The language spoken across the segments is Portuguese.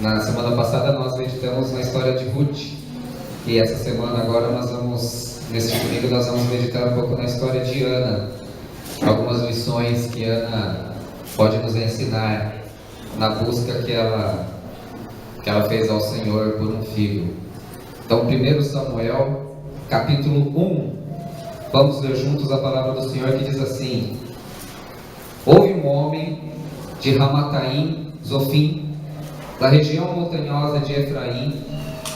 Na semana passada nós meditamos na história de Ruth, e essa semana agora neste domingo nós vamos meditar um pouco na história de Ana, algumas lições que Ana pode nos ensinar na busca que ela fez ao Senhor por um filho. Então, 1 Samuel, capítulo 1, vamos ler juntos a palavra do Senhor que diz assim: Houve um homem de Ramataim, Zofim, da região montanhosa de Efraim,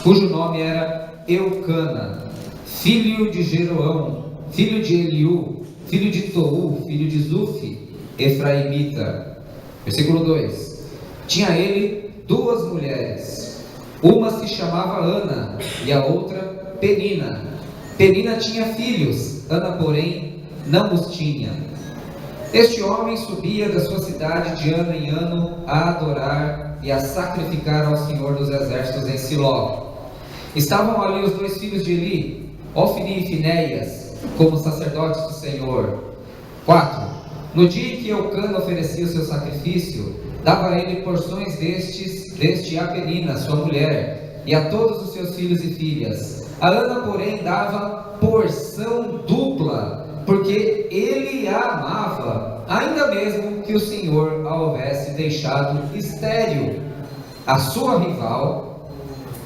cujo nome era Eucana, filho de Jeroão, filho de Eliú, filho de Tou, filho de Zufi, Efraimita. Versículo 2: Tinha ele duas mulheres, uma se chamava Ana e a outra Penina. Penina tinha filhos, Ana, porém, não os tinha. Este homem subia da sua cidade de ano em ano a adorar e a sacrificar ao Senhor dos Exércitos em Siló. Estavam ali os dois filhos de Eli, Ofni e Finéias, como sacerdotes do Senhor. 4. No dia em que Eucana oferecia o seu sacrifício, dava a ele porções deste a Penina, sua mulher, e a todos os seus filhos e filhas. A Ana, porém, dava porção dupla, porque ele a amava, ainda mesmo que o Senhor a houvesse deixado estéril. A sua rival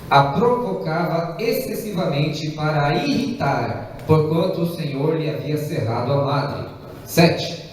a provocava excessivamente para a irritar, porquanto o Senhor lhe havia cerrado a madre. 7.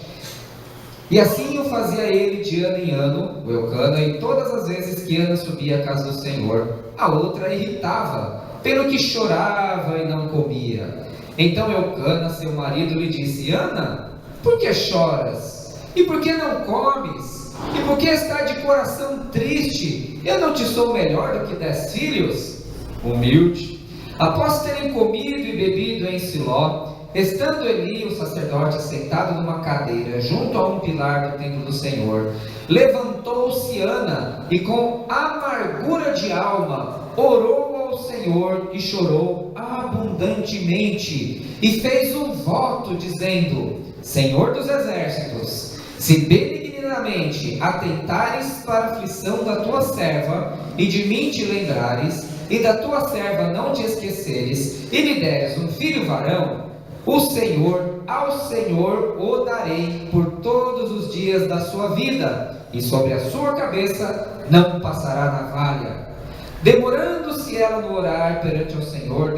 E assim o fazia ele de ano em ano, o Eucana, e todas as vezes que Ana subia à casa do Senhor, a outra irritava, pelo que chorava e não comia. Então Eucana, seu marido, lhe disse: Ana, por que choras? E por que não comes? E por que está de coração triste? Eu não te sou melhor do que 10 filhos? Humilde. Após terem comido e bebido em Siló, estando Eli, o sacerdote, sentado numa cadeira junto a um pilar do templo do Senhor, levantou-se Ana e com amargura de alma orou ao Senhor e chorou abundantemente e fez um voto dizendo: Senhor dos exércitos, se benignamente atentares para a aflição da tua serva e de mim te lembrares e da tua serva não te esqueceres e me deres um filho varão, ao Senhor o darei por todos os dias da sua vida, e sobre a sua cabeça não passará navalha. Demorando-se ela no orar perante o Senhor,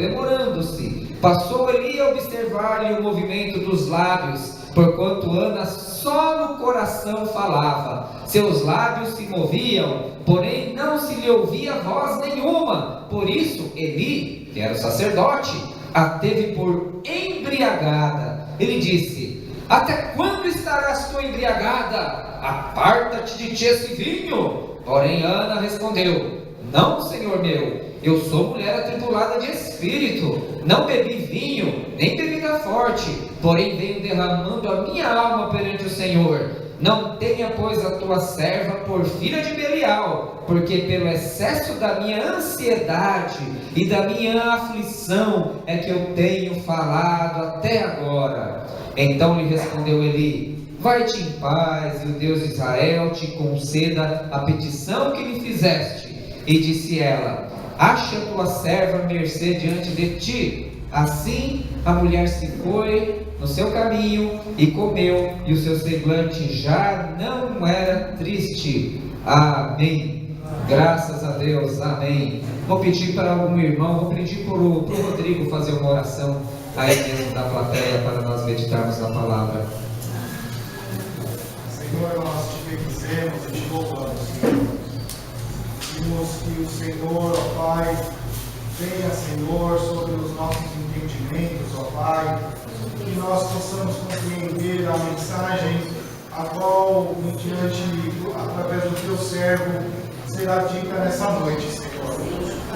passou Eli a observar-lhe o movimento dos lábios, porquanto Ana só no coração falava, seus lábios se moviam, porém não se lhe ouvia voz nenhuma. Por isso Eli, que era o sacerdote, a teve por embriagada. Ele disse: Até quando estarás tu embriagada? Aparta-te de ti esse vinho. Porém Ana respondeu: Não, Senhor meu, eu sou mulher atribulada de espírito, não bebi vinho, nem bebida forte, porém venho derramando a minha alma perante o Senhor. Não tenha, pois, a tua serva por filha de Belial, porque pelo excesso da minha ansiedade e da minha aflição é que eu tenho falado até agora. Então lhe respondeu Eli: Vai-te em paz, e o Deus de Israel te conceda a petição que lhe fizeste. E disse ela: Acha a tua serva mercê diante de ti. Assim a mulher se foi no seu caminho e comeu, e o seu semblante já não era triste. Amém. Graças a Deus. Amém. Vou pedir para algum irmão, vou pedir para o Rodrigo fazer uma oração aí mesmo da plateia para nós meditarmos na palavra. Senhor, nós te bendizemos e te louvamos, Senhor. Pedimos que o Senhor, ó Pai, venha, Senhor, sobre os nossos entendimentos, ó Pai, que nós possamos compreender a mensagem a qual, através do teu servo, será dita nessa noite, Senhor.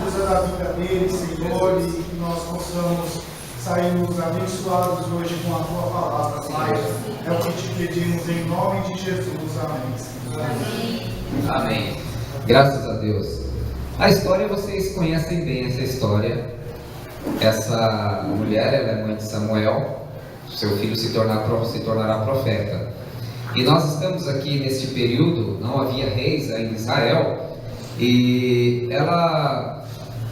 Usa da vida dele, Senhor, e que nós possamos sairmos abençoados hoje com a tua palavra, Pai. É o que te pedimos em nome de Jesus. Amém, Senhor. Amém. Amém. Graças a Deus. A história, vocês conhecem bem essa história. Essa mulher, ela é mãe de Samuel. Seu filho se tornará profeta. E nós estamos aqui neste período, não havia reis ainda em Israel, e ela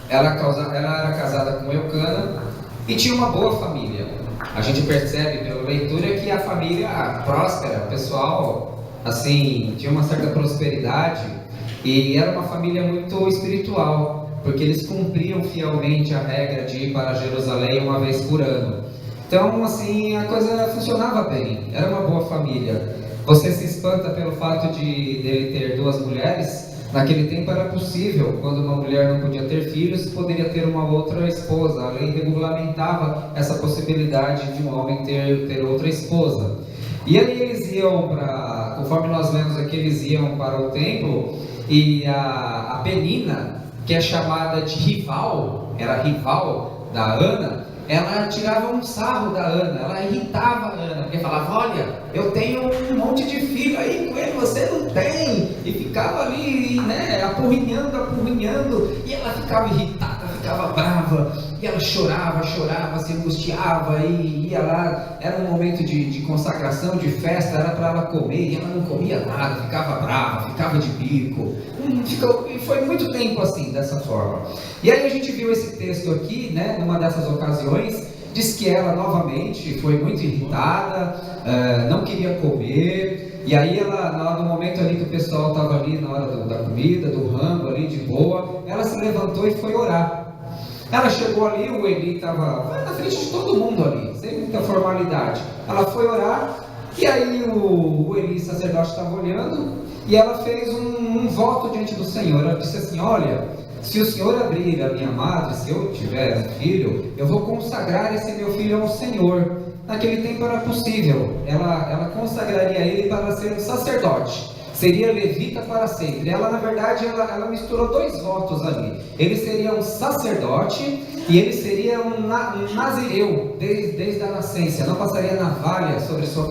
era casada com Eucana e tinha uma boa família. A gente percebe pela leitura que a família próspera, o pessoal assim, tinha uma certa prosperidade e era uma família muito espiritual, porque eles cumpriam fielmente a regra de ir para Jerusalém uma vez por ano. Então, assim, a coisa funcionava bem, era uma boa família. Você se espanta pelo fato de ele ter duas mulheres? Naquele tempo era possível, quando uma mulher não podia ter filhos, poderia ter uma outra esposa. A lei regulamentava essa possibilidade de um homem ter outra esposa. E aí eles iam para, conforme nós vemos aqui, eles iam para o templo, e a Penina, que é chamada de rival, era rival da Ana, ela tirava um sarro da Ana, ela irritava a Ana, porque falava, olha, eu tenho um monte de filho aí com ele, você não tem, e ficava ali, né, apurrinhando, e ela ficava irritada, ficava brava, e ela chorava, se angustiava, e ia lá, era um momento de consagração, de festa, era para ela comer, e ela não comia nada, ficava brava, ficava de bico, foi muito tempo assim, dessa forma. E aí a gente viu esse texto aqui, né, numa dessas ocasiões, diz que ela novamente foi muito irritada, não queria comer, e aí ela, no momento ali que o pessoal estava ali na hora da comida, do rango ali de boa, ela se levantou e foi orar. Ela chegou ali, o Eli estava na frente de todo mundo ali, sem muita formalidade. Ela foi orar, e aí o Eli, sacerdote, estava olhando, e ela fez um voto diante do Senhor. Ela disse assim, olha, se o Senhor abrir a minha madre, se eu tiver um filho, eu vou consagrar esse meu filho ao Senhor. Naquele tempo era possível, ela consagraria ele para ser um sacerdote, seria levita para sempre. Ela, na verdade, ela misturou dois votos ali. Ele seria um sacerdote e ele seria um nazireu desde a nascença. Não passaria navalha sobre seu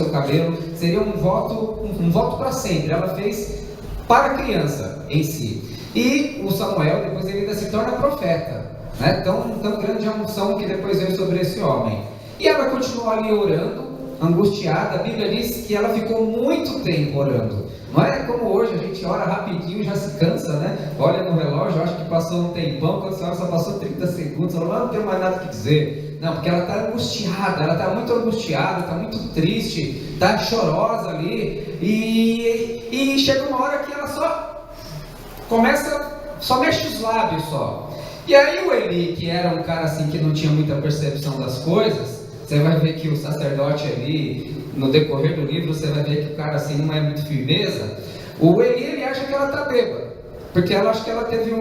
cabelo. Seria um voto para sempre. Ela fez para a criança em si. E o Samuel, depois ele ainda se torna profeta, né? Tão grande a unção que depois veio sobre esse homem. E ela continuou ali orando, angustiada. A Bíblia diz que ela ficou muito tempo orando. Não é como hoje, a gente ora rapidinho e já se cansa, né? Olha no relógio, acho que passou um tempão, quando você olha só passou 30 segundos, ela não tem mais nada que dizer. Não, porque ela está angustiada, ela está muito angustiada, está muito triste, está chorosa ali, e chega uma hora que ela só mexe os lábios só. E aí o Eli, que era um cara assim que não tinha muita percepção das coisas, você vai ver que o sacerdote ali, no decorrer do livro, você vai ver que o cara assim não é muito firmeza. O Eli, ele acha que ela está bêbada, porque ela acha que ela teve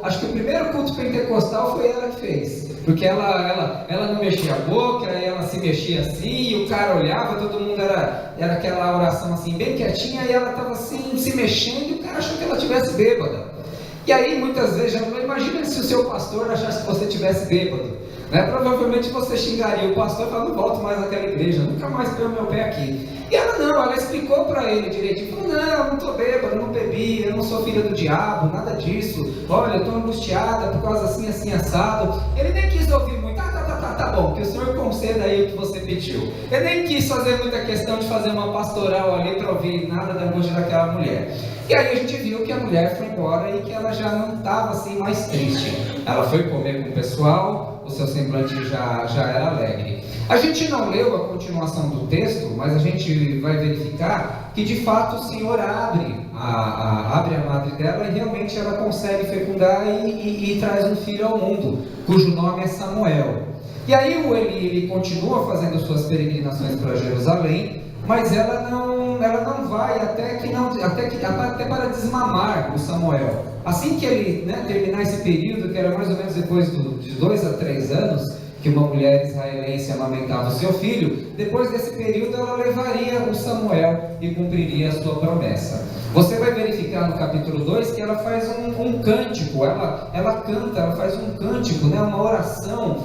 acho que o primeiro culto pentecostal foi ela que fez, porque ela não mexia a boca, ela se mexia assim, e o cara olhava, todo mundo era aquela oração assim, bem quietinha, e ela estava assim, se mexendo, e o cara achou que ela estivesse bêbada. E aí, muitas vezes, já imagina se o seu pastor achasse que você estivesse bêbado, né? Provavelmente você xingaria o pastor e falaria, não volto mais naquela igreja, nunca mais pego meu pé aqui. E ela explicou para ele direitinho, falou, não estou bêbado, não bebi, eu não sou filha do diabo, nada disso, olha, eu estou angustiada por causa assim, assim, assado. Ele nem quis ouvir muito, tá bom, que o Senhor conceda aí o que você pediu. Ele nem quis fazer muita questão de fazer uma pastoral ali para ouvir nada da angústia daquela mulher. E aí a gente viu que a mulher foi embora e que ela já não estava assim mais triste. Ela foi comer com o pessoal, o seu semblante já era alegre. A gente não leu a continuação do texto, mas a gente vai verificar que de fato o Senhor abre a madre dela e realmente ela consegue fecundar e traz um filho ao mundo, cujo nome é Samuel. E aí o Eli, ele continua fazendo suas peregrinações para Jerusalém, mas ela não vai até para desmamar o Samuel. Assim que ele, né, terminar esse período, que era mais ou menos depois de 2 a 3 anos, que uma mulher israelense amamentava o seu filho, depois desse período ela levaria o Samuel e cumpriria a sua promessa. Você vai verificar no capítulo 2 que ela faz um cântico, ela canta, ela faz um cântico, né, uma oração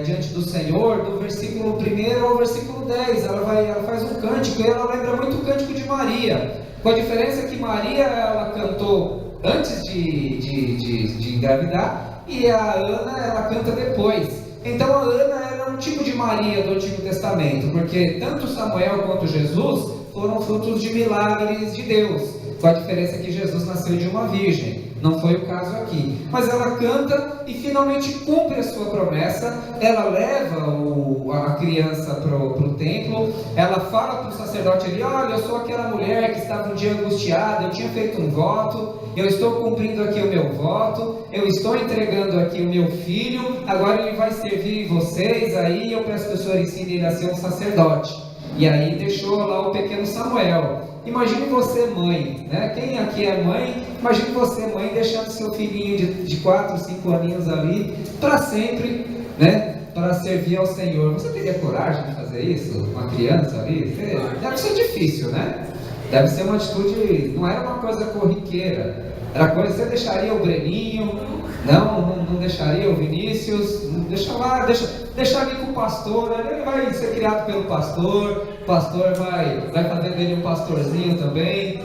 diante do Senhor, do versículo 1 ao versículo 10, ela faz um cântico, e ela lembra muito o cântico de Maria, com a diferença que Maria, ela cantou antes de engravidar, e a Ana, ela canta depois. Então a Ana era um tipo de Maria do Antigo Testamento, porque tanto Samuel quanto Jesus foram frutos de milagres de Deus. com a diferença que Jesus nasceu de uma virgem. Não foi o caso aqui. Mas ela canta e finalmente cumpre a sua promessa. Ela leva a criança para o templo. Ela fala para o sacerdote ali: olha, eu sou aquela mulher que estava um dia angustiada, eu tinha feito um voto, eu estou cumprindo aqui o meu voto, eu estou entregando aqui o meu filho, agora ele vai servir vocês, aí eu peço que o Senhor ensine ele a ser um sacerdote. E aí deixou lá o pequeno Samuel. Imagine você, mãe, né? Quem aqui é mãe? Imagine você, mãe, deixando seu filhinho de 4, 5 aninhos ali para sempre, né? Para servir ao Senhor. Você teria coragem de fazer isso? Uma criança ali? Deve ser difícil, né? Deve ser uma atitude, não era uma coisa corriqueira. Era coisa, você deixaria o Breninho? Não deixaria o Vinícius? Deixa lá, deixa ali com o pastor, né? Ele vai ser criado pelo pastor, o pastor vai fazer dele um pastorzinho também.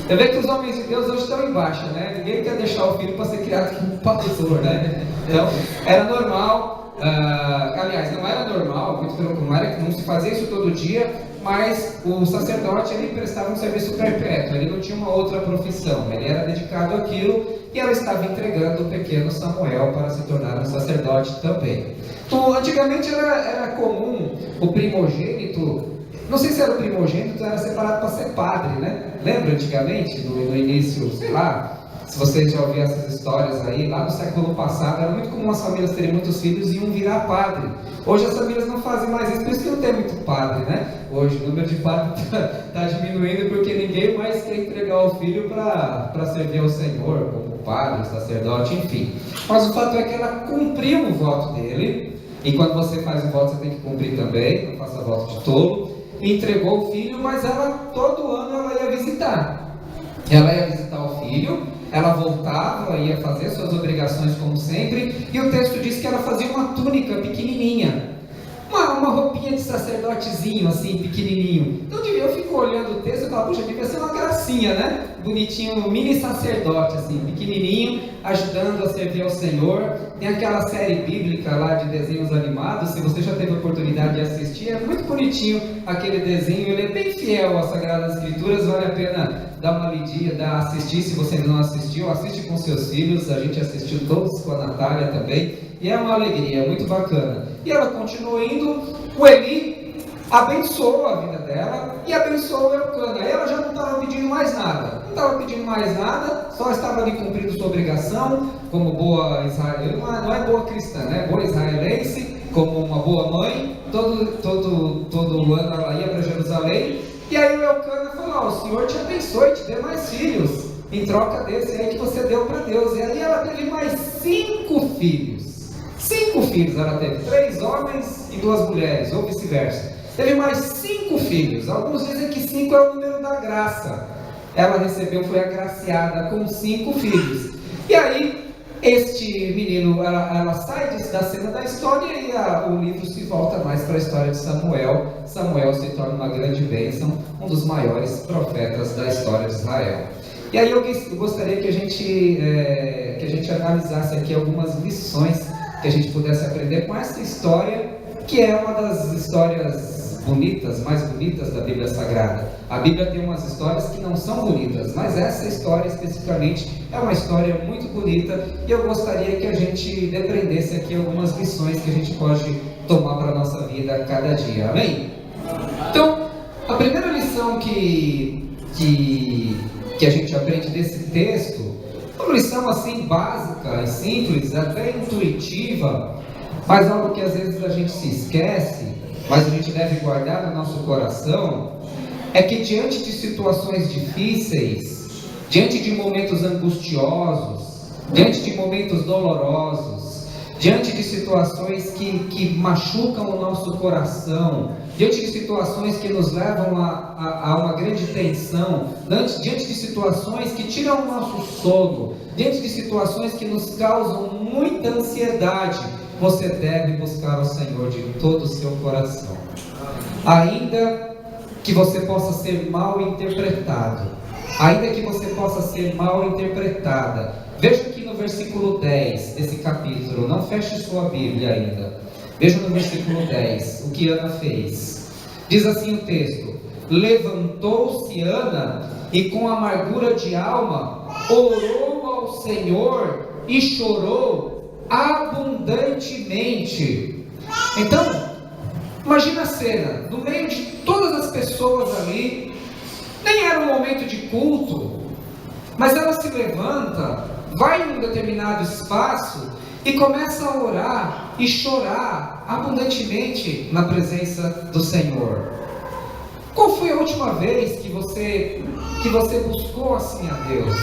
Você vê que os homens de Deus hoje estão em baixa, né? Ninguém quer deixar o filho para ser criado como pastor, né? Então, era normal, aliás, não era normal, muito pelo contrário, não se fazia isso todo dia, mas o sacerdote, ele prestava um serviço perpétuo, ele não tinha uma outra profissão, ele era dedicado àquilo, e ela estava entregando o pequeno Samuel para se tornar um sacerdote também. Então, antigamente era comum o primogênito, não sei se era o primogênito, era separado para ser padre, né? Lembra antigamente, no início, sei lá, se vocês já ouviram essas histórias aí, lá no século passado, era muito comum as famílias terem muitos filhos e um virar padre. Hoje as famílias não fazem mais isso, por isso que não tem muito padre, né? Hoje o número de padres está diminuindo porque ninguém mais quer entregar o filho para servir ao Senhor, como padre, sacerdote, enfim. Mas o fato é que ela cumpriu o voto dele, e quando você faz o voto você tem que cumprir também, não faça voto de tolo. Entregou o filho, mas ela, todo ano ela ia visitar. Ela ia visitar o filho, ela voltava, ia fazer suas obrigações como sempre, e o texto diz que ela fazia uma túnica pequenininha, uma roupinha de sacerdotezinho, assim, pequenininho. Então eu fico olhando o texto e falo, puxa, devia ser uma gracinha, né? Bonitinho, mini sacerdote, assim, pequenininho, ajudando a servir ao Senhor. Tem aquela série bíblica lá de desenhos animados, se você já teve a oportunidade de assistir, é muito bonitinho aquele desenho, ele é bem fiel às Sagradas Escrituras, vale a pena dar uma lidinha, assistir. Se você não assistiu, assiste com seus filhos, a gente assistiu todos com a Natália também, e é uma alegria, é muito bacana. E ela continuou indo, o Eli abençoou a vida dela e abençoou o Elcana. Aí ela já não estava pedindo mais nada, só estava ali cumprindo sua obrigação, como boa israelita, não é boa cristã, né? Boa israelense, como uma boa mãe, todo ano ela ia para Jerusalém, e aí o Elcana falou, o Senhor te abençoe, te dê mais filhos, em troca desse aí que você deu para Deus. E aí ela teve mais 5 filhos. 5 filhos ela teve, 3 homens e 2 mulheres, ou vice-versa. Teve mais 5 filhos. Alguns dizem que 5 é o número da graça. Ela recebeu, foi agraciada com 5 filhos. E aí, este menino, ela sai da cena da história e o livro se volta mais para a história de Samuel. Samuel se torna uma grande bênção, um dos maiores profetas da história de Israel. E aí eu gostaria que a gente analisasse aqui algumas lições que a gente pudesse aprender com essa história, que é uma das histórias mais bonitas da Bíblia Sagrada. A Bíblia tem umas histórias que não são bonitas, mas essa história especificamente é uma história muito bonita, e eu gostaria que a gente depreendesse aqui algumas lições que a gente pode tomar para a nossa vida a cada dia. Amém? Então, a primeira lição que a gente aprende desse texto, uma lição assim básica e simples, até intuitiva, mas algo que às vezes a gente se esquece, mas a gente deve guardar no nosso coração, é que diante de situações difíceis, diante de momentos angustiosos, diante de momentos dolorosos, diante de situações que machucam o nosso coração, diante de situações que nos levam a uma grande tensão, diante de situações que tiram o nosso sono, diante de situações que nos causam muita ansiedade, você deve buscar o Senhor de todo o seu coração. Ainda que você possa ser mal interpretado, ainda que você possa ser mal interpretada. Veja aqui no versículo 10 desse capítulo, não feche sua Bíblia ainda. Veja no versículo 10 o que Ana fez. Diz assim o texto: levantou-se Ana e com amargura de alma orou ao Senhor e chorou abundantemente. Então, imagina a cena, no meio de todas as pessoas ali, nem era um momento de culto, mas ela se levanta, vai em um determinado espaço e começa a orar e chorar abundantemente na presença do Senhor. Qual foi a última vez que você buscou assim a Deus?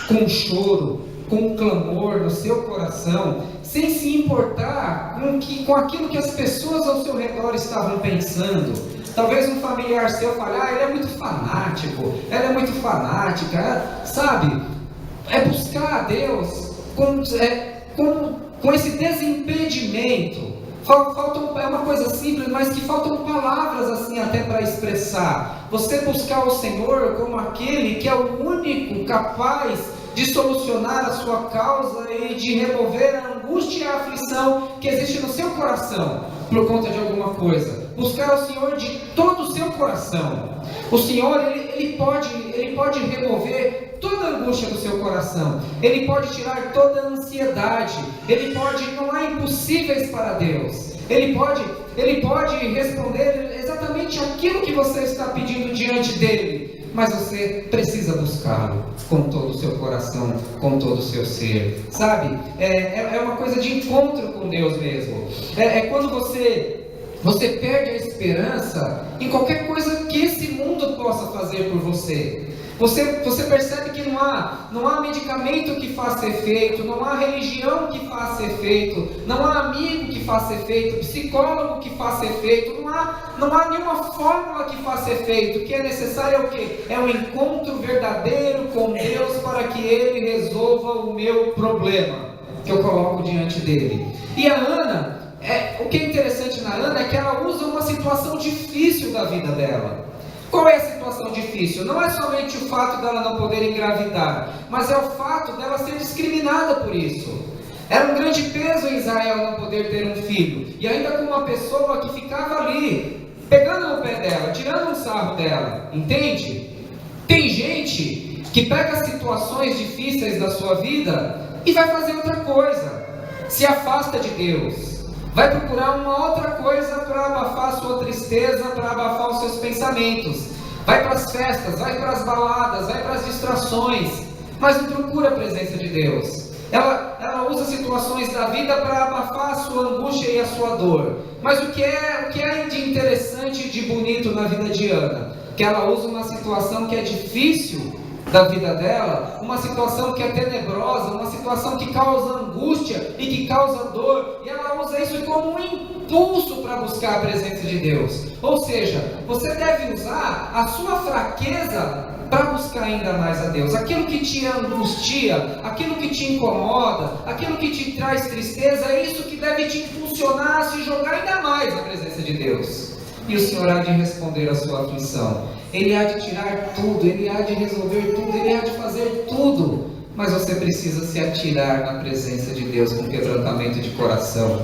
Com um choro, com um clamor no seu coração, sem se importar com aquilo que as pessoas ao seu redor estavam pensando. Talvez um familiar seu fale, ele é muito fanático, ela é muito fanática, sabe? É buscar a Deus com esse desimpedimento. É uma coisa simples, mas que faltam palavras assim até para expressar. Você buscar o Senhor como aquele que é o único capaz de solucionar a sua causa e de remover a angústia e a aflição que existe no seu coração por conta de alguma coisa. Buscar o Senhor de todo o seu coração. O Senhor, Ele pode remover toda a angústia do seu coração. Ele pode tirar toda a ansiedade. Não há impossíveis para Deus. Ele pode responder exatamente aquilo que você está pedindo diante dele. Mas você precisa buscá-lo com todo o seu coração, com todo o seu ser. Sabe? É uma coisa de encontro com Deus mesmo. É quando você perde a esperança em qualquer coisa que esse mundo possa fazer por você. Você percebe que não há medicamento que faça efeito, não há religião que faça efeito, não há amigo que faça efeito, psicólogo que faça efeito, não há nenhuma fórmula que faça efeito. O que é necessário é o quê? É um encontro verdadeiro com Deus para que Ele resolva o meu problema que eu coloco diante dele. E a Ana, o que é interessante na Ana é que ela usa uma situação difícil da vida dela. Qual é a situação difícil? Não é somente o fato dela não poder engravidar, mas é o fato dela ser discriminada por isso. Era um grande peso em Israel não poder ter um filho, e ainda com uma pessoa que ficava ali, pegando no pé dela, tirando um sarro dela, entende? Tem gente que pega situações difíceis da sua vida e vai fazer outra coisa, se afasta de Deus. Vai procurar uma outra coisa para abafar a sua tristeza, para abafar os seus pensamentos. Vai para as festas, vai para as baladas, vai para as distrações, mas não procura a presença de Deus. Ela usa situações da vida para abafar a sua angústia e a sua dor. Mas o que é de interessante e de bonito na vida de Ana? Que ela usa uma situação que é difícil da vida dela, uma situação que é tenebrosa, uma situação que causa angústia e que causa dor, e ela usa isso como um impulso para buscar a presença de Deus. Ou seja, você deve usar a sua fraqueza para buscar ainda mais a Deus. Aquilo que te angustia, aquilo que te incomoda, aquilo que te traz tristeza, é isso que deve te impulsionar a se jogar ainda mais na presença de Deus. E o Senhor há de responder a sua aflição. Ele há de tirar tudo, Ele há de resolver tudo, Ele há de fazer tudo. Mas você precisa se atirar na presença de Deus com quebrantamento de coração.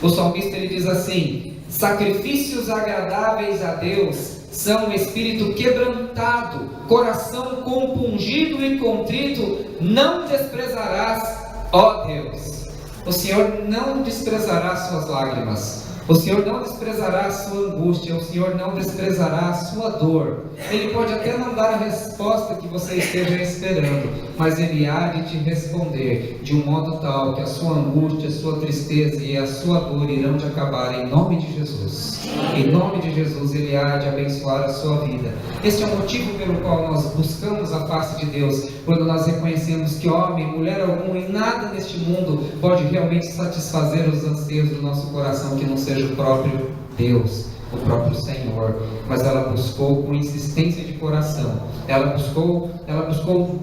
O salmista ele diz assim: sacrifícios agradáveis a Deus são espírito quebrantado, coração compungido e contrito, não desprezarás, ó Deus. O Senhor não desprezará suas lágrimas. O Senhor não desprezará a sua angústia, o Senhor não desprezará a sua dor. Ele pode até não dar a resposta que você esteja esperando, mas Ele há de te responder de um modo tal que a sua angústia, a sua tristeza e a sua dor irão te acabar em nome de Jesus. Em nome de Jesus Ele há de abençoar a sua vida. Este é o motivo pelo qual nós buscamos a face de Deus, quando nós reconhecemos que homem, mulher algum e nada neste mundo pode realmente satisfazer os anseios do nosso coração que não seja o próprio Deus, o próprio Senhor. Mas ela buscou com insistência de coração, ela buscou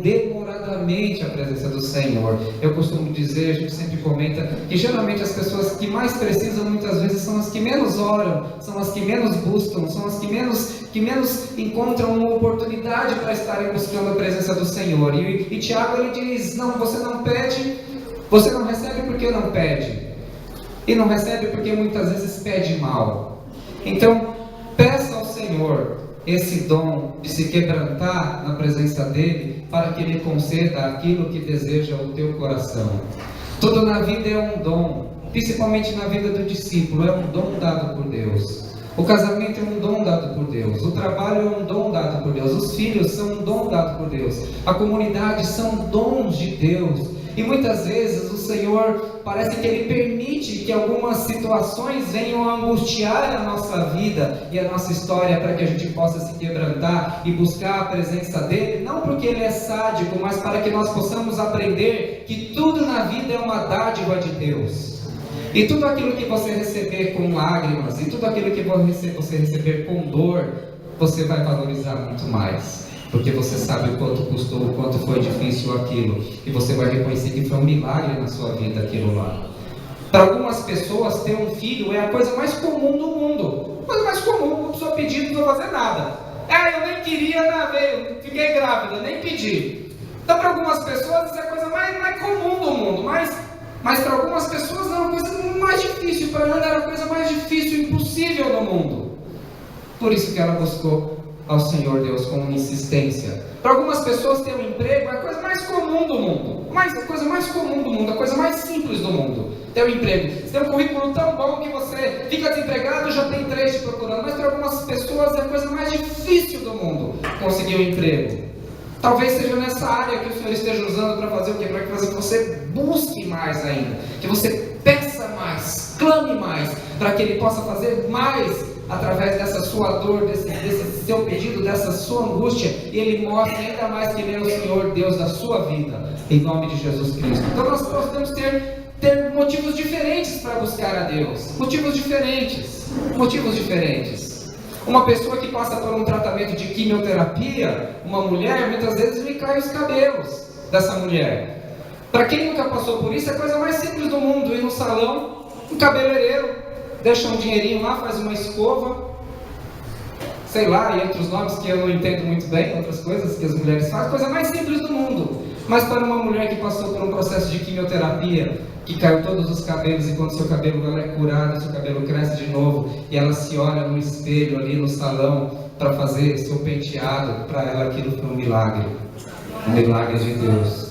demoradamente a presença do Senhor. Eu costumo dizer, a gente sempre comenta, que geralmente as pessoas que mais precisam muitas vezes são as que menos oram, são as que menos buscam, são as que menos encontram uma oportunidade para estarem buscando a presença do Senhor. E Tiago ele diz: não, você não pede, você não recebe porque não pede. E não recebe porque muitas vezes pede mal. Então, peça ao Senhor esse dom de se quebrantar na presença dele, para que ele conceda aquilo que deseja o teu coração. Tudo na vida é um dom, principalmente na vida do discípulo, é um dom dado por Deus. O casamento é um dom dado por Deus, o trabalho é um dom dado por Deus, os filhos são um dom dado por Deus, a comunidade são dons de Deus. E muitas vezes o Senhor parece que Ele permite que algumas situações venham a angustiar a nossa vida e a nossa história, para que a gente possa se quebrantar e buscar a presença dEle, não porque Ele é sádico, mas para que nós possamos aprender que tudo na vida é uma dádiva de Deus. E tudo aquilo que você receber com lágrimas, e tudo aquilo que você receber com dor, você vai valorizar muito mais. Porque você sabe o quanto custou, o quanto foi difícil aquilo. E você vai reconhecer que foi um milagre na sua vida aquilo lá. Para algumas pessoas, ter um filho é a coisa mais comum do mundo. A coisa mais comum, uma pessoa pedindo não fazer nada. Eu nem queria, eu fiquei grávida, nem pedi. Então, para algumas pessoas, isso é a coisa mais comum do mundo. Mas para algumas pessoas não, é a coisa mais difícil. Para ela era a coisa mais difícil, impossível do mundo. Por isso que ela buscou ao Senhor Deus com insistência. Para algumas pessoas ter um emprego é a coisa mais comum do mundo. A coisa mais comum do mundo, a coisa mais simples do mundo. Ter um emprego. Você tem um currículo tão bom que você fica desempregado e já tem 3 te procurando. Mas para algumas pessoas é a coisa mais difícil do mundo conseguir um emprego. Talvez seja nessa área que o Senhor esteja usando para fazer o quê? Para que você busque mais ainda, que você peça mais, clame mais, para que Ele possa fazer mais através dessa sua dor, desse seu pedido, dessa sua angústia, e Ele mostre ainda mais que Ele é o Senhor Deus da sua vida, em nome de Jesus Cristo. Então nós podemos ter motivos diferentes para buscar a Deus, motivos diferentes. Uma pessoa que passa por um tratamento de quimioterapia, uma mulher, muitas vezes lhe caem os cabelos dessa mulher. Para quem nunca passou por isso, é a coisa mais simples do mundo: ir no salão, um cabeleireiro, deixa um dinheirinho lá, faz uma escova, sei lá, e outros nomes que eu não entendo muito bem, outras coisas que as mulheres fazem, coisa mais simples do mundo. Mas para uma mulher que passou por um processo de quimioterapia, que caiu todos os cabelos, e quando seu cabelo ela é curado, seu cabelo cresce de novo, e ela se olha no espelho ali no salão para fazer seu penteado, para ela aquilo foi um milagre de Deus.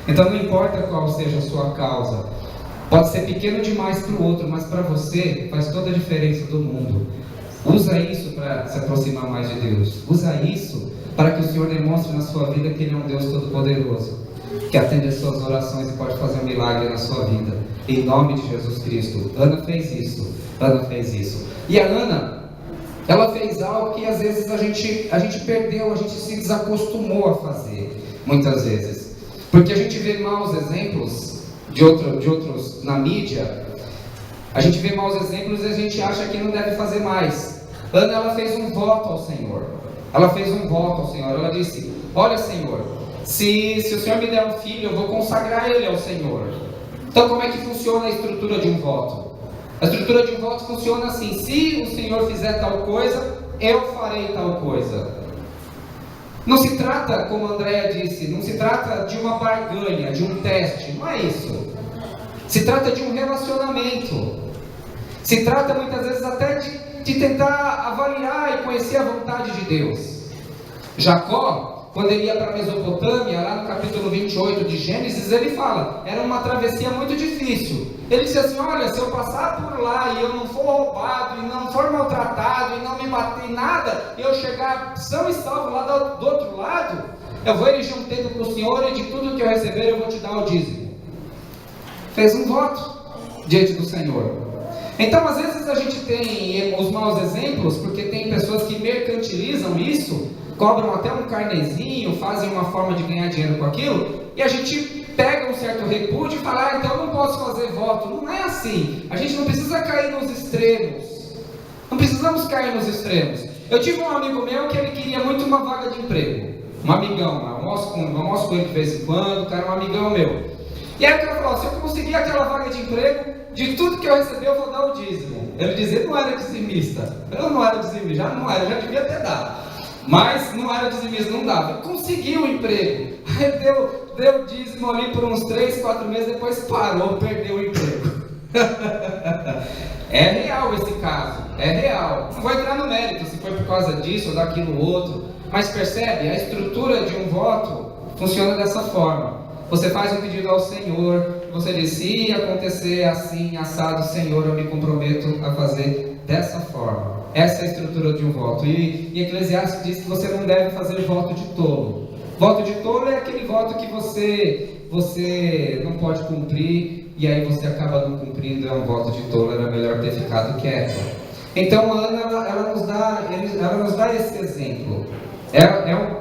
Então não importa qual seja a sua causa, pode ser pequeno demais para o outro, mas para você faz toda a diferença do mundo. Usa isso para se aproximar mais de Deus. Usa isso para que o Senhor demonstre na sua vida que Ele é um Deus todo-poderoso, que atende as suas orações e pode fazer um milagre na sua vida, em nome de Jesus Cristo. Ana fez isso. E a Ana, ela fez algo que às vezes a gente perdeu, a gente se desacostumou a fazer, muitas vezes, porque a gente vê maus exemplos de outros na mídia. A gente vê maus exemplos e a gente acha que não deve fazer mais. Ana, ela fez um voto ao Senhor. Ela disse: olha, Senhor, se o Senhor me der um filho, eu vou consagrar ele ao Senhor. Então como é que funciona a estrutura de um voto? A estrutura de um voto funciona assim: se o Senhor fizer tal coisa, eu farei tal coisa. Não se trata, como a Andréia disse, não se trata de uma barganha, de um teste, não é isso. Se trata de um relacionamento. Se trata muitas vezes até de tentar avaliar e conhecer a vontade de Deus. Jacó, quando ele ia para a Mesopotâmia, lá no capítulo 28 de Gênesis, ele fala, era uma travessia muito difícil. Ele disse assim: olha, se eu passar por lá e eu não for roubado, e não for maltratado, e não me bater em nada, e eu chegar são e salvo lá do outro lado, eu vou erigir um templo para o Senhor, e de tudo que eu receber eu vou te dar o dízimo. Fez um voto diante do Senhor. Então às vezes a gente tem os maus exemplos, porque tem pessoas que mercantilizam isso, cobram até um carnezinho, fazem uma forma de ganhar dinheiro com aquilo, e a gente pega um certo repúdio e fala: então eu não posso fazer voto. Não é assim. A gente não precisa cair nos extremos. Não precisamos cair nos extremos. Eu tive um amigo meu que ele queria muito uma vaga de emprego, um amigão, almoço com ele de vez em quando, o cara é um amigão meu. E aí o cara falou: se eu conseguir aquela vaga de emprego, de tudo que eu receber eu vou dar o dízimo. Ele dizia que não era dizimista. Eu não era dizimista, já devia ter dado. Mas não era dizimista, não dava. Conseguiu o emprego. Aí deu dízimo ali por uns 3, 4 meses, depois parou, perdeu o emprego. É real esse caso, é real. Não vou entrar no mérito se foi por causa disso ou daquilo outro, mas percebe, a estrutura de um voto funciona dessa forma. Você faz um pedido ao Senhor, você diz, se acontecer assim, assado, Senhor, eu me comprometo a fazer dessa forma. Essa é a estrutura de um voto. E Eclesiastes diz que você não deve fazer voto de tolo. Voto de tolo é aquele voto que você não pode cumprir e aí você acaba não cumprindo, é um voto de tolo, era melhor ter ficado quieto. Então a Ana, ela nos dá esse exemplo.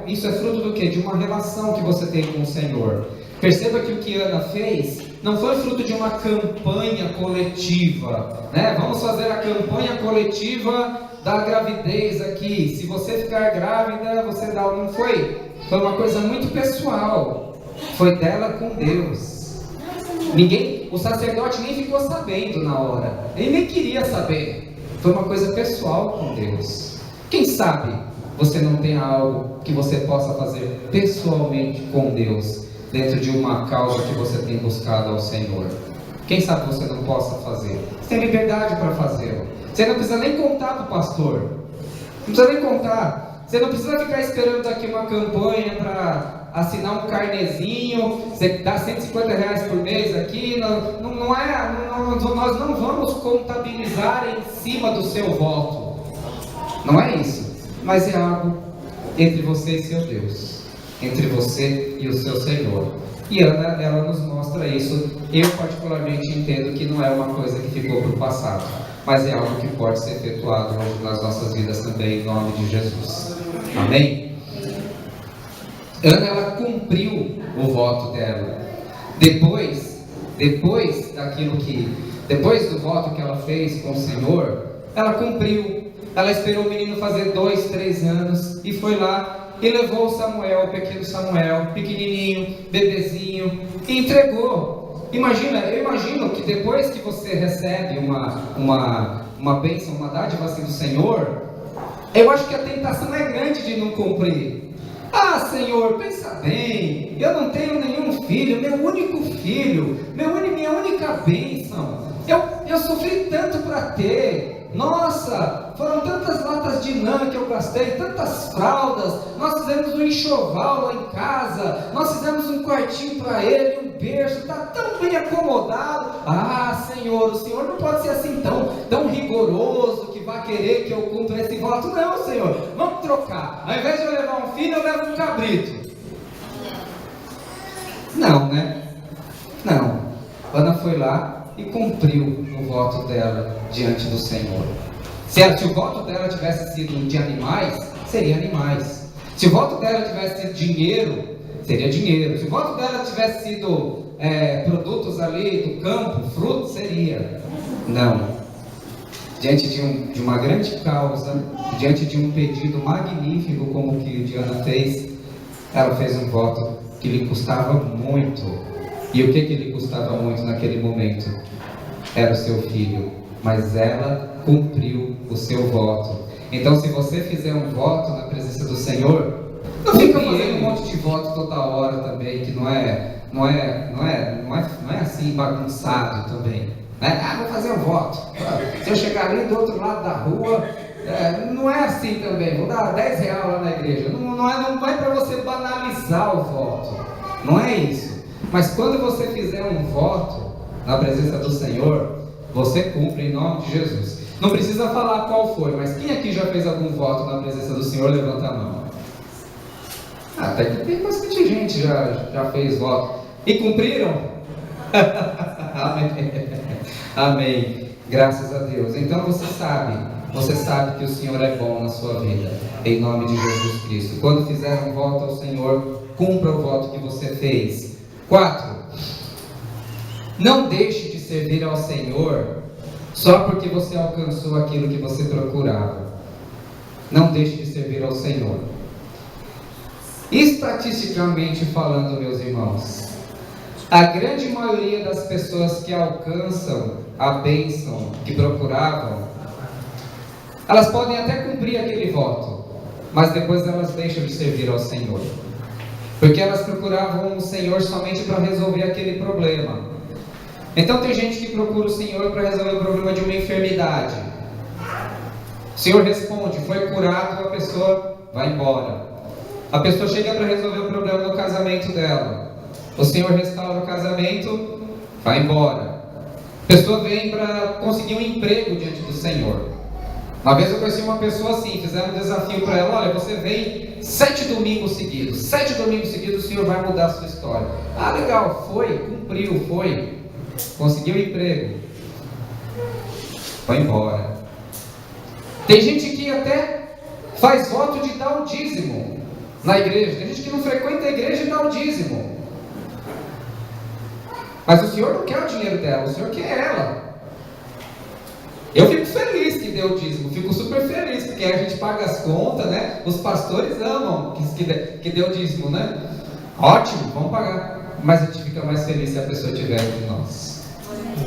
Isso é fruto do quê? De uma relação que você tem com o Senhor. Perceba que o que Ana fez não foi fruto de uma campanha coletiva, né? Vamos fazer a campanha coletiva da gravidez aqui. Se você ficar grávida, você dá. Não foi. Foi uma coisa muito pessoal. Foi dela com Deus. O sacerdote nem ficou sabendo na hora. Ele nem queria saber. Foi uma coisa pessoal com Deus. Quem sabe você não tem algo que você possa fazer pessoalmente com Deus, dentro de uma causa que você tem buscado ao Senhor. Quem sabe você não possa fazer? Você tem liberdade para fazê-lo. Você não precisa nem contar para o pastor. Não precisa nem contar. Você não precisa ficar esperando aqui uma campanha para assinar um carnezinho. Você dá R$150 por mês aqui. Nós não vamos contabilizar em cima do seu voto. Não é isso. Mas é algo entre você e seu Deus. Entre você e o seu Senhor. E Ana, ela nos mostra isso. Eu particularmente entendo que não é uma coisa que ficou para o passado, mas é algo que pode ser efetuado hoje nas nossas vidas também, em nome de Jesus. Amém? Ana, ela cumpriu o voto dela. Depois do voto que ela fez com o Senhor, ela cumpriu. Ela esperou o menino fazer 2, 3 anos e foi lá e levou o pequeno Samuel, pequenininho, bebezinho, e entregou. Eu imagino que depois que você recebe uma bênção, uma dádiva assim do Senhor, eu acho que a tentação é grande de não cumprir. Ah, Senhor, pensa bem, eu não tenho nenhum filho, meu único filho, minha única bênção, eu sofri tanto para ter. Nossa, foram tantas latas de lã que eu gastei, tantas fraldas, nós fizemos um enxoval lá em casa, nós fizemos um quartinho para ele, um berço, está tão bem acomodado. Ah, Senhor, o Senhor não pode ser assim tão rigoroso que vai querer que eu cumpra esse voto. Não, Senhor, vamos trocar. Ao invés de eu levar um filho, eu levo um cabrito. Não, né? Não. Ana foi lá e cumpriu o voto dela diante do Senhor. Se o voto dela tivesse sido de animais, seria animais. Se o voto dela tivesse sido dinheiro, seria dinheiro. Se o voto dela tivesse sido produtos ali do campo, frutos, seria. Não. Diante de uma grande causa, diante de um pedido magnífico como o que Diana fez, ela fez um voto que lhe custava muito. E o que lhe custava muito naquele momento? Era o seu filho. Mas ela cumpriu o seu voto. Então, se você fizer um voto na presença do Senhor, não fica fazendo um monte de voto toda hora também, que não é assim bagunçado também. Ah, vou fazer um voto. Se eu chegar ali do outro lado da rua, não é assim também. Vou dar R$10 lá na igreja. Não é para você banalizar o voto. Não é isso. Mas quando você fizer um voto na presença do Senhor, você cumpre em nome de Jesus. Não precisa falar qual foi, mas quem aqui já fez algum voto na presença do Senhor? Levanta a mão. Até que tem bastante gente já fez voto. E cumpriram? Amém. Amém. Graças a Deus. Então você sabe que o Senhor é bom na sua vida, em nome de Jesus Cristo. Quando fizer um voto ao Senhor, cumpra o voto que você fez. 4. Não deixe de servir ao Senhor só porque você alcançou aquilo que você procurava. Não deixe de servir ao Senhor. Estatisticamente falando, meus irmãos, a grande maioria das pessoas que alcançam a bênção que procuravam, elas podem até cumprir aquele voto, mas depois elas deixam de servir ao Senhor. Porque elas procuravam o Senhor somente para resolver aquele problema. Então tem gente que procura o Senhor para resolver o problema de uma enfermidade. O Senhor responde, foi curado, a pessoa vai embora. A pessoa chega para resolver o problema do casamento dela. O Senhor restaura o casamento, vai embora. A pessoa vem para conseguir um emprego diante do Senhor. Uma vez eu conheci uma pessoa assim, fizeram um desafio para ela, olha, você vem 7 domingos seguidos, 7 domingos seguidos o Senhor vai mudar a sua história. Ah, legal, foi, cumpriu, foi, conseguiu um emprego, vai embora. Tem gente que até faz voto de dar o dízimo na igreja, tem gente que não frequenta a igreja e dá o dízimo. Mas o Senhor não quer o dinheiro dela, o Senhor quer ela. Eu fico feliz que deu o dízimo, fico super feliz, porque a gente paga as contas, né? Os pastores amam que deu o dízimo, né? Ótimo, vamos pagar. Mas a gente fica mais feliz se a pessoa estiver entre nós.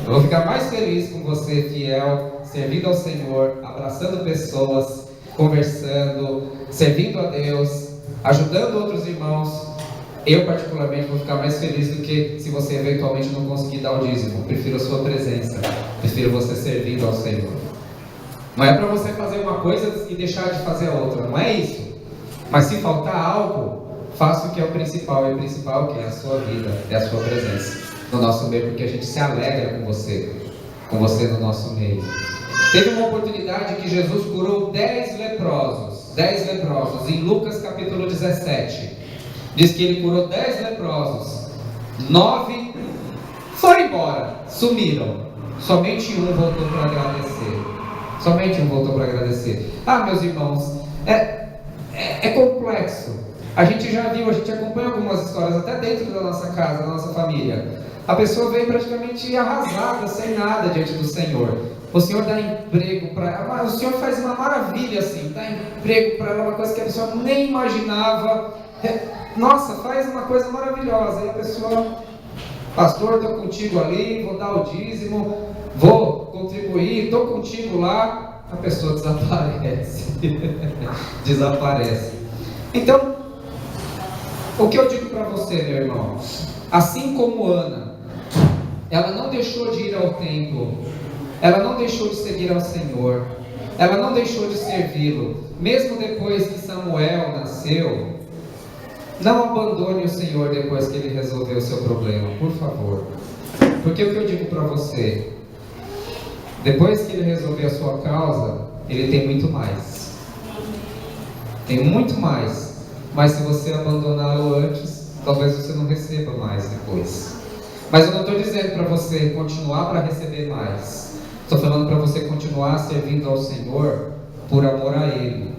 Eu vou ficar mais feliz com você, fiel, servindo ao Senhor, abraçando pessoas, conversando, servindo a Deus, ajudando outros irmãos. Eu particularmente vou ficar mais feliz do que se você eventualmente não conseguir dar o dízimo. Prefiro a sua presença, prefiro você servindo ao Senhor. Não é para você fazer uma coisa e deixar de fazer a outra, não é isso. Mas se faltar algo, faça o que é o principal. E o principal é o que? É a sua vida, é a sua presença no nosso meio, porque a gente se alegra com você no nosso meio. Teve uma oportunidade que Jesus curou 10 leprosos, em Lucas capítulo 17. Diz que ele curou 10 leprosos, 9 foram embora, sumiram, somente um voltou para agradecer. Ah, meus irmãos, é complexo. A gente já viu, a gente acompanha algumas histórias até dentro da nossa casa, da nossa família. A pessoa veio praticamente arrasada, sem nada diante do Senhor. O Senhor dá emprego para ela, o Senhor faz uma maravilha assim, dá emprego para ela, uma coisa que a pessoa nem imaginava. Nossa, faz uma coisa maravilhosa. Aí a pessoa, pastor, estou contigo ali, vou dar o dízimo, vou contribuir, estou contigo lá. A pessoa desaparece. Então, o que eu digo para você, meu irmão, assim como Ana, ela não deixou de ir ao templo, ela não deixou de seguir ao Senhor, ela não deixou de servi-lo, mesmo depois que Samuel nasceu. Não abandone o Senhor depois que Ele resolver o seu problema, por favor. Porque o que eu digo para você, depois que Ele resolver a sua causa, Ele tem muito mais. Tem muito mais. Mas se você abandoná-lo antes, talvez você não receba mais depois. Mas eu não estou dizendo para você continuar para receber mais. Estou falando para você continuar servindo ao Senhor por amor a Ele.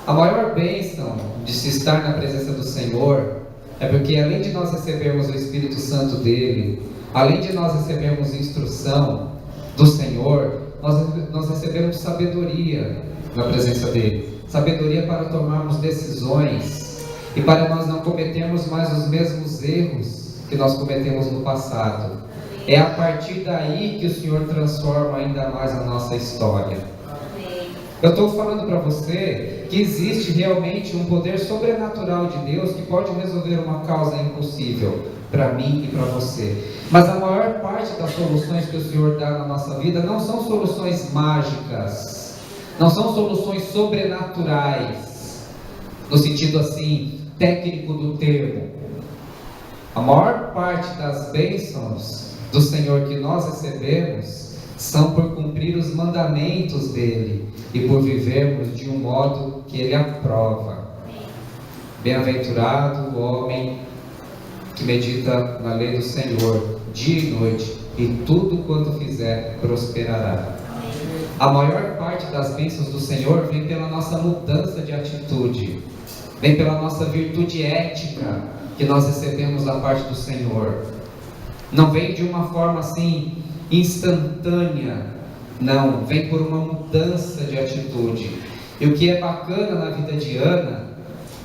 A maior bênção de se estar na presença do Senhor é porque, além de nós recebermos o Espírito Santo dele, além de nós recebermos instrução do Senhor, nós recebemos sabedoria na presença dele, sabedoria para tomarmos decisões e para nós não cometermos mais os mesmos erros que nós cometemos no passado. É a partir daí que o Senhor transforma ainda mais a nossa história. Eu estou falando para você que existe realmente um poder sobrenatural de Deus que pode resolver uma causa impossível para mim e para você. Mas a maior parte das soluções que o Senhor dá na nossa vida não são soluções mágicas, não são soluções sobrenaturais, no sentido assim, técnico do termo. A maior parte das bênçãos do Senhor que nós recebemos são por cumprir os mandamentos dele e por vivermos de um modo que ele aprova. Bem-aventurado o homem que medita na lei do Senhor dia e noite, e tudo quanto fizer prosperará. A maior parte das bênçãos do Senhor vem pela nossa mudança de atitude, vem pela nossa virtude ética que nós recebemos da parte do Senhor. Não vem de uma forma assim instantânea, não, vem por uma mudança de atitude. E o que é bacana na vida de Ana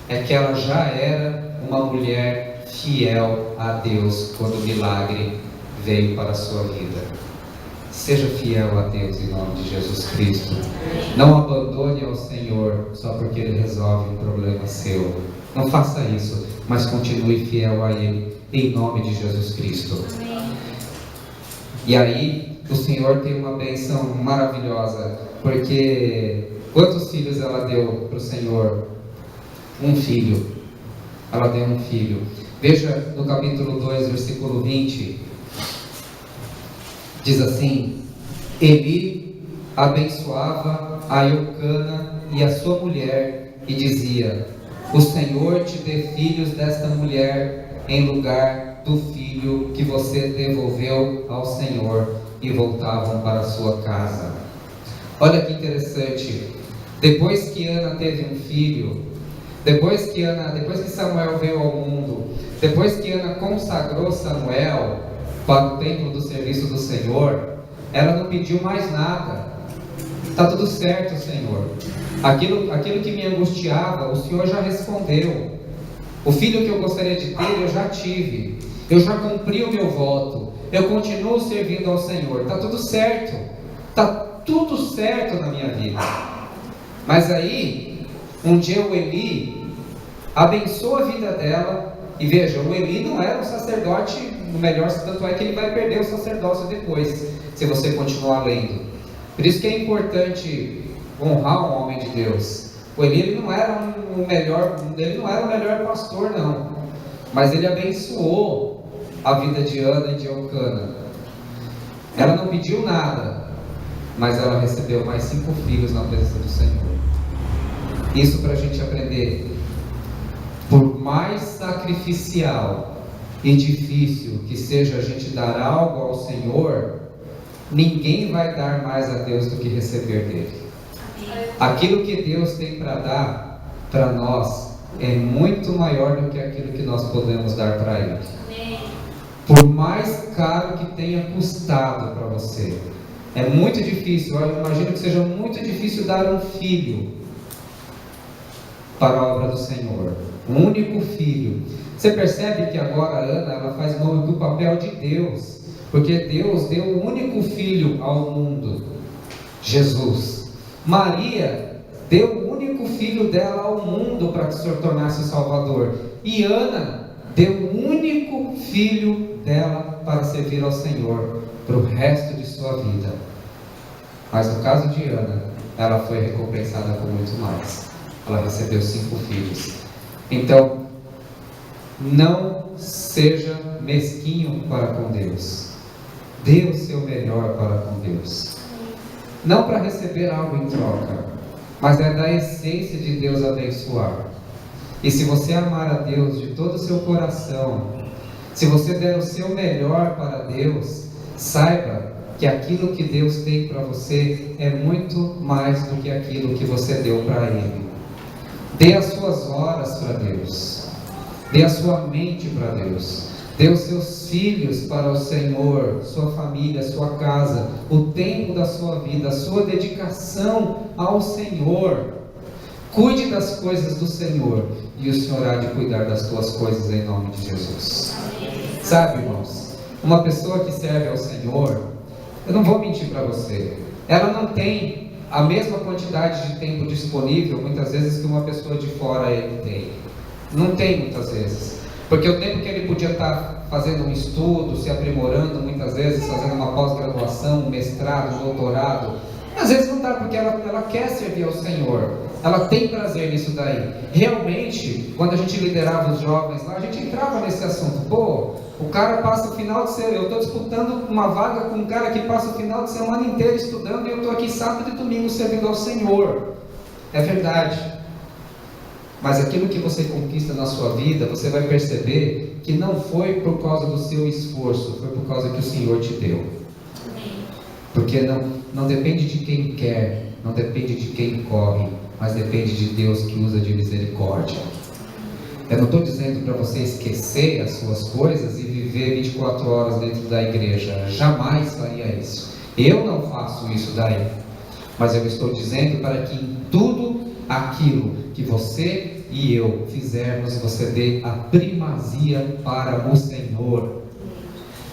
é que ela já era uma mulher fiel a Deus quando o milagre veio para a sua vida. Seja fiel a Deus em nome de Jesus Cristo. Não abandone ao Senhor só porque Ele resolve um problema seu. Não faça isso, mas continue fiel a Ele em nome de Jesus Cristo. E aí o Senhor tem uma bênção maravilhosa, porque quantos filhos ela deu para o Senhor? Um filho. Ela deu um filho. Veja no capítulo 2, versículo 20, diz assim: Eli abençoava a Eucana e a sua mulher e dizia: o Senhor te dê filhos desta mulher em lugar do filho que você devolveu ao Senhor. E voltavam para sua casa. Olha que interessante. Depois que Ana teve um filho, depois que Samuel veio ao mundo, depois que Ana consagrou Samuel para o templo do serviço do Senhor, ela não pediu mais nada. Está tudo certo, Senhor. Aquilo que me angustiava, o Senhor já respondeu. O filho que eu gostaria de ter, eu já tive. Eu já cumpri o meu voto. Eu continuo servindo ao Senhor. Está tudo certo. Está tudo certo na minha vida. Mas aí, um dia o Eli abençoa a vida dela. E veja, o Eli não era um sacerdote o melhor, tanto é que ele vai perder o sacerdócio depois, se você continuar lendo. Por isso que é importante honrar um homem de Deus. O Eli ele não era o melhor pastor, não. Mas ele abençoou a vida de Ana e de Eucana. Ela não pediu nada, mas ela recebeu mais 5 filhos na presença do Senhor. Isso para a gente aprender. Por mais sacrificial e difícil que seja a gente dar algo ao Senhor, ninguém vai dar mais a Deus do que receber dele. Aquilo que Deus tem para dar para nós é muito maior do que aquilo que nós podemos dar para Ele. Por mais caro que tenha custado para você, é muito difícil. Eu imagino que seja muito difícil dar um filho para a obra do Senhor, um único filho. Você percebe que agora a Ana ela faz o papel de Deus, porque Deus deu o único filho ao mundo, Jesus. Maria deu o único filho dela ao mundo para que se tornasse o Salvador. E Ana deu o único filho dela para servir ao Senhor para o resto de sua vida. Mas no caso de Ana, ela foi recompensada com muito mais. Ela recebeu 5 filhos. Então, não seja mesquinho para com Deus. Dê o seu melhor para com Deus. Não para receber algo em troca, mas é da essência de Deus abençoar. E se você amar a Deus de todo o seu coração, se você der o seu melhor para Deus, saiba que aquilo que Deus tem para você é muito mais do que aquilo que você deu para Ele. Dê as suas horas para Deus. Dê a sua mente para Deus. Dê os seus filhos para o Senhor, sua família, sua casa, o tempo da sua vida, a sua dedicação ao Senhor. Cuide das coisas do Senhor e o Senhor há de cuidar das tuas coisas em nome de Jesus. Sabe, irmãos, uma pessoa que serve ao Senhor, eu não vou mentir para você, ela não tem a mesma quantidade de tempo disponível muitas vezes que uma pessoa de fora ele tem. Não tem muitas vezes. Porque o tempo que ele podia estar fazendo um estudo, se aprimorando muitas vezes, fazendo uma pós-graduação, um mestrado, um doutorado, às vezes não dá, porque ela quer servir ao Senhor, ela tem prazer nisso daí. Realmente, quando a gente liderava os jovens lá, a gente entrava nesse assunto. Pô, o cara passa o final de semana, eu estou disputando uma vaga com um cara que passa o final de semana inteiro estudando e eu estou aqui sábado e domingo servindo ao Senhor. É verdade. Mas aquilo que você conquista na sua vida, você vai perceber que não foi por causa do seu esforço, foi por causa que o Senhor te deu. Porque não depende de quem quer, não depende de quem corre, mas depende de Deus que usa de misericórdia. Eu não estou dizendo para você esquecer as suas coisas e viver 24 horas dentro da igreja. Jamais faria isso. Eu não faço isso daí. Mas eu estou dizendo para que em tudo aquilo que você e eu fizermos, você dê a primazia para o Senhor.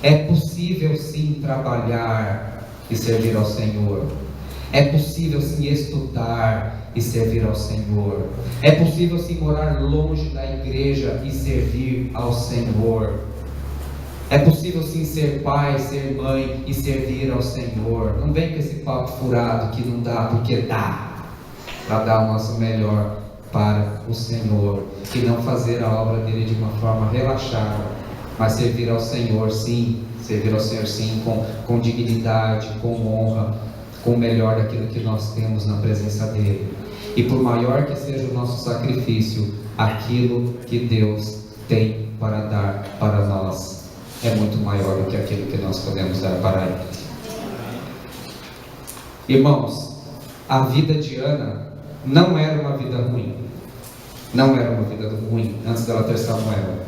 É possível sim trabalhar e servir ao Senhor. É possível sim estudar e servir ao Senhor. É possível sim morar longe da igreja e servir ao Senhor. É possível sim ser pai, ser mãe e servir ao Senhor. Não vem com esse papo furado que não dá, porque dá. Para dar o nosso melhor para o Senhor. E não fazer a obra dele de uma forma relaxada, mas servir ao Senhor sim. Servir ao Senhor sim, com dignidade, com honra, com o melhor daquilo que nós temos na presença dele. E por maior que seja o nosso sacrifício, aquilo que Deus tem para dar para nós é muito maior do que aquilo que nós podemos dar para Ele. Irmãos, a vida de Ana não era uma vida ruim. Não era uma vida ruim antes dela ter Samuel.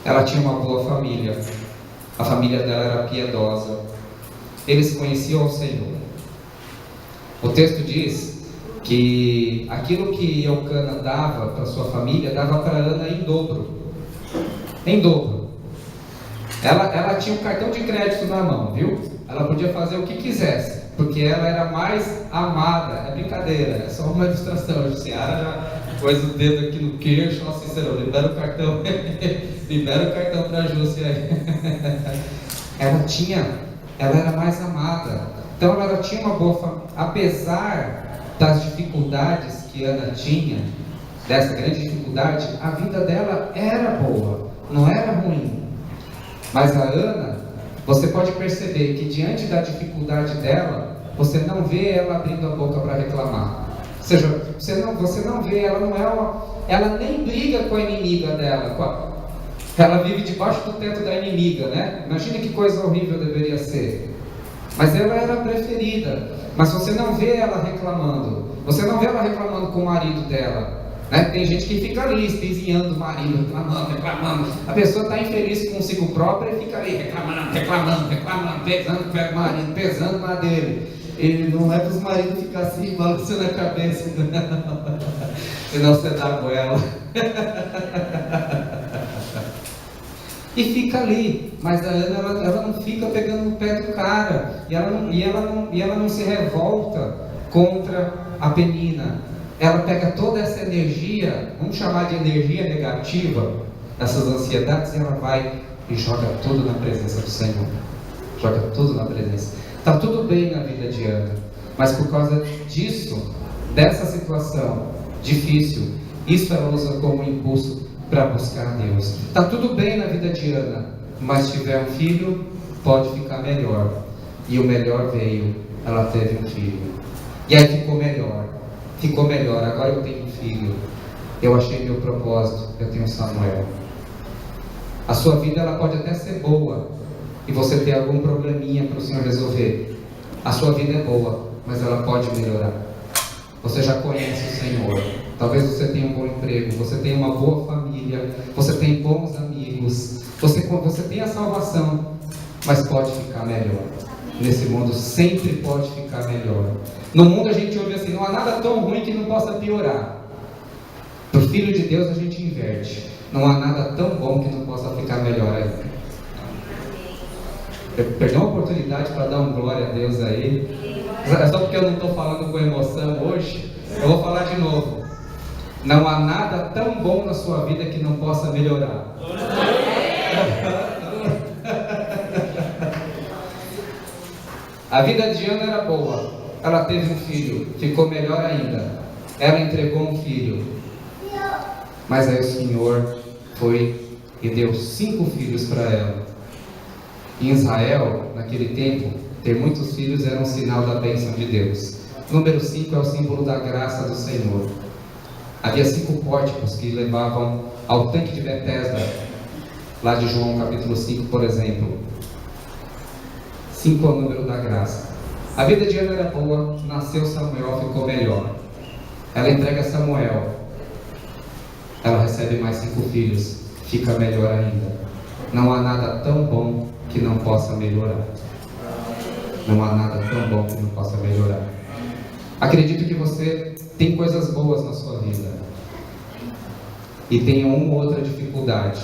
Ela tinha uma boa família. A família dela era piedosa. Eles conheciam o Senhor. O texto diz que aquilo que Eucana dava para sua família, dava para Ana em dobro. Em dobro. Ela tinha um cartão de crédito na mão, viu? Ela podia fazer o que quisesse, porque ela era mais amada. É brincadeira, é só uma ilustração. O Ciara já pôs o dedo aqui no queixo. Ó, Cícero, libera o cartão. Libera o cartão para a Júcia aí. Ela era mais amada. Então ela tinha uma boa família. Apesar das dificuldades que Ana tinha, dessa grande dificuldade, a vida dela era boa, não era ruim. Mas a Ana, você pode perceber que diante da dificuldade dela, você não vê ela abrindo a boca para reclamar. Ou seja, você não vê, ela nem briga com a inimiga dela. Ela vive debaixo do teto da inimiga, né? Imagina que coisa horrível deveria ser. Mas ela era a preferida. Mas você não vê ela reclamando. Você não vê ela reclamando com o marido dela. Né? Tem gente que fica ali, espizinhando o marido, reclamando. A pessoa está infeliz consigo própria e fica ali reclamando, pesando o marido, pesando na dele. E não é para os maridos ficar assim, balançando a cabeça, não. Senão você dá com ela. E fica ali, mas a Ana ela não fica pegando no pé do cara, e ela não se revolta contra a Penina. Ela pega toda essa energia, vamos chamar de energia negativa, essas ansiedades, e ela vai e joga tudo na presença do Senhor. Joga tudo na presença. Está tudo bem na vida de Ana, mas por causa disso, dessa situação difícil, isso ela usa como impulso para buscar a Deus. Está tudo bem na vida de Ana, mas se tiver um filho, pode ficar melhor. E o melhor veio, ela teve um filho. E aí ficou melhor, agora eu tenho um filho. Eu achei meu propósito, eu tenho Samuel. A sua vida ela pode até ser boa, e você ter algum probleminha para o Senhor resolver. A sua vida é boa, mas ela pode melhorar. Você já conhece o Senhor. Talvez você tenha um bom emprego, você tenha uma boa família, você tem bons amigos, você tem a salvação, mas pode ficar melhor. Nesse mundo sempre pode ficar melhor. No mundo a gente ouve assim, não há nada tão ruim que não possa piorar. Para o Filho de Deus a gente inverte. Não há nada tão bom que não possa ficar melhor ainda. Perdeu uma oportunidade para dar um glória a Deus aí. É só porque eu não estou falando com emoção hoje, eu vou falar de novo. Não há nada tão bom na sua vida que não possa melhorar. A vida de Ana era boa. Ela teve um filho, ficou melhor ainda. Ela entregou um filho. Mas aí o Senhor foi e deu 5 filhos para ela. Em Israel, naquele tempo, ter muitos filhos era um sinal da bênção de Deus. Número 5 é o símbolo da graça do Senhor. Havia 5 pórticos que levavam ao tanque de Betesda, lá de João capítulo 5, por exemplo. 5 é o número da graça. A vida de Ana era boa, nasceu Samuel, ficou melhor. Ela entrega Samuel, ela recebe mais 5 filhos, fica melhor ainda. Não há nada tão bom que não possa melhorar. Não há nada tão bom que não possa melhorar. Acredito que você tem coisas boas na sua vida e tem uma ou outra dificuldade.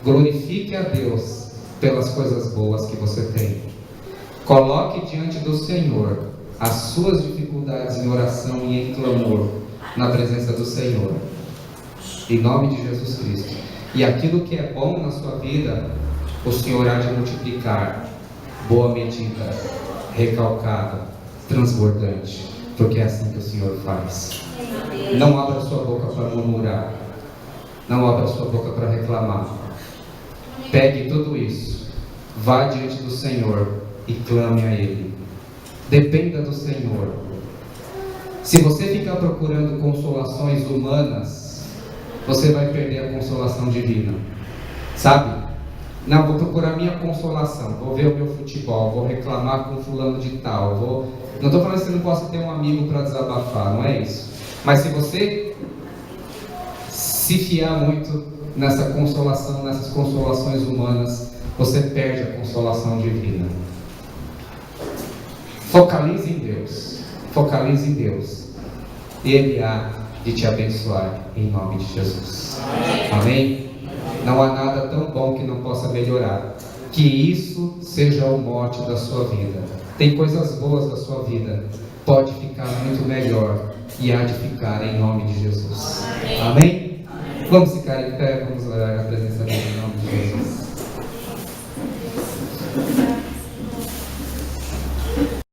Glorifique a Deus pelas coisas boas que você tem. Coloque diante do Senhor as suas dificuldades em oração e em clamor na presença do Senhor. Em nome de Jesus Cristo. E aquilo que é bom na sua vida, o Senhor há de multiplicar. Boa medida, recalcada, transbordante. Porque é assim que o Senhor faz. Não abra sua boca para murmurar. Não abra sua boca para reclamar. Pegue tudo isso. Vá diante do Senhor e clame a Ele. Dependa do Senhor. Se você ficar procurando consolações humanas, você vai perder a consolação divina. Sabe? Não, vou procurar minha consolação. Vou ver o meu futebol. Vou reclamar com fulano de tal. Não estou falando que você não possa ter um amigo para desabafar. Não é isso. Mas se você se fiar muito nessa consolação, nessas consolações humanas, você perde a consolação divina. Focalize em Deus. Focalize em Deus. Ele há de te abençoar em nome de Jesus. Amém? Não há nada tão bom que não possa melhorar. Que isso seja o mote da sua vida. Tem coisas boas da sua vida. Pode ficar muito melhor. E há de ficar em nome de Jesus. Amém? Vamos ficar em pé. Vamos orar na presença dele em nome de Jesus.